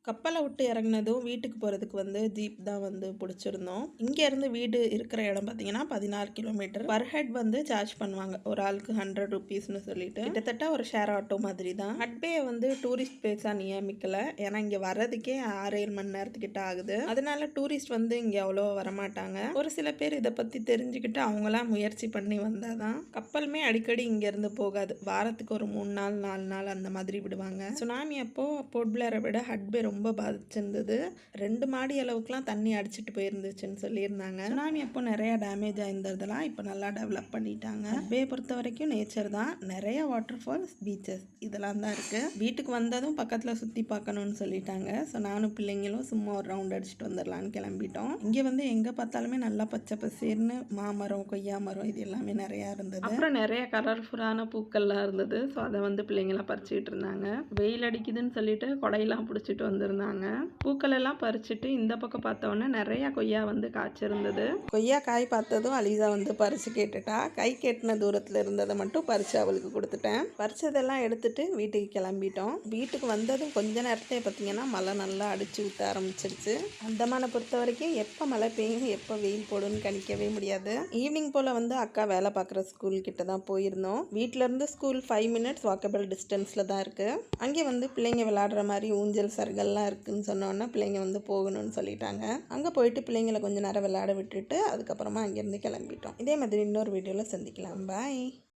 கப்பலை விட்டு இறங்குனதும் வீட்டுக்கு போகிறதுக்கு வந்து ஜீப் தான் வந்து பிடிச்சிருந்தோம். இங்கேருந்து வீடு இருக்கிற இடம் பார்த்தீங்கன்னா 16 கிலோமீட்டர். பர் ஹெட் வந்து சார்ஜ் பண்ணுவாங்க. ஒரு ஆளுக்கு 100 ருபீஸ்னு சொல்லிட்டு கிட்டத்தட்ட ஒரு ஷேர் ஆட்டோ மாதிரி தான். ஹட்பேயை வந்து டூரிஸ்ட் பிளேஸாக நியமிக்கலை. ஏன்னா இங்கே வர்றதுக்கே 6-7 மணி நேரத்துக்கிட்ட ஆகுது. அதனால டூரிஸ்ட் வந்து இங்கே அவ்வளோ வரமாட்டாங்க. ஒரு சில பேர் இதை பற்றி தெரிஞ்சுக்கிட்டு அவங்களாம் முயற்சி பண்ணி வந்தால் தான். கப்பலுமே அடிக்கடி இங்கேருந்து போகாது. வாரத்துக்கு ஒரு 3 நாள் 4 நாள் அந்த மாதிரி விடுவாங்க. சுனாமி அப்போ போர்ட் பிளேரை விட ஹட்பே ரொம்ப பாதிச்சிருந்தது. 2 மாடி அளவுக்குலாம் தண்ணி அடிச்சிட்டு போயிருந்துச்சுன்னு சொல்லியிருந்தாங்க. சுனாமி அப்போ நிறைய டேமேஜ் ஆயிருந்ததெல்லாம் இப்போ நல்லா டெவலப் பண்ணிட்டாங்க. ஹட்பே பொறுத்த வரைக்கும் நேச்சர் தான். நிறைய வாட்டர் ஃபால்ஸ், பீச்சஸ் இதெல்லாம் தான் இருக்கு. வீட்டுக்கு வந்ததும் பக்கத்தில் சுற்றி பார்க்கணும்னு சொல்லிட்டாங்க. ஸோ நானும் பிள்ளைங்களும் சும்மா ஒரு ரவுண்ட் அடிச்சுட்டு வந்துடலான்னு கிளம்பிட்டோம். இங்கே வந்து எங்கே பார்த்தாலுமே நல்லா பச்சை பசேர்னு மாமரம், கொய்யா மரம் இது எல்லாமே நிறையா இருந்தது. அப்புறம் நிறைய கலர்ஃபுல்லான பூக்கள்லாம் இருந்தது. ஸோ அதை வந்து பிள்ளைங்களாம் பறிச்சுட்டு இருந்தாங்க. வெயில் அடிக்குதுன்னு சொல்லிட்டு கொடையெல்லாம் பிடிச்சிட்டு வந்திருந்தாங்க. பூக்கள் எல்லாம் பறிச்சுட்டு இந்த பக்கம் பார்த்தோன்னே நிறைய கொய்யா வந்து காய்ச்சிருந்தது. கொய்யா காய் பார்த்ததும் அலிசா வந்து பறிச்சு கேட்டுட்டா. கை கேட்டின தூரத்தில் இருந்ததை மட்டும் பறிச்சு அவளுக்கு கொடுத்துட்டேன். பறிச்சதெல்லாம் எடுத்துட்டு வீட்டுக்கு கிளம்பிட்டோம். வீட்டுக்கு வந்ததும் கொஞ்ச நேரத்தையே பார்த்தீங்கன்னா மழை நல்லா அடிச்சு ஊற்ற ஆரம்பிச்சிருச்சு. அந்தமானை பொறுத்த வரைக்கும் எப்போ மழை பெய்யும் எப்போ வெயில் போடுன்னு கணிக்கவே முடியாது. ஈவினிங் போல் வந்து அக்கா வேலை பார்க்குற ஸ்கூல் கிட்ட தான் போயிருந்தோம். வீட்டிலேருந்து ஸ்கூல் 5 மினிட்ஸ் வாக்கபிள் டிஸ்டன்ஸில் தான் இருக்குது. அங்கே வந்து பிள்ளைங்க விளையாடுற மாதிரி ஊஞ்சல் சருகல்லாம் இருக்குதுன்னு சொன்னோன்னா பிள்ளைங்க வந்து போகணும்னு சொல்லிட்டாங்க. அங்கே போயிட்டு பிள்ளைங்களை கொஞ்சம் நேரம் விளையாட விட்டுட்டு அதுக்கப்புறமா அங்கேருந்து கிளம்பிட்டோம். இதே மாதிரி இன்னொரு வீடியோவில் சந்திக்கலாம். பாய்.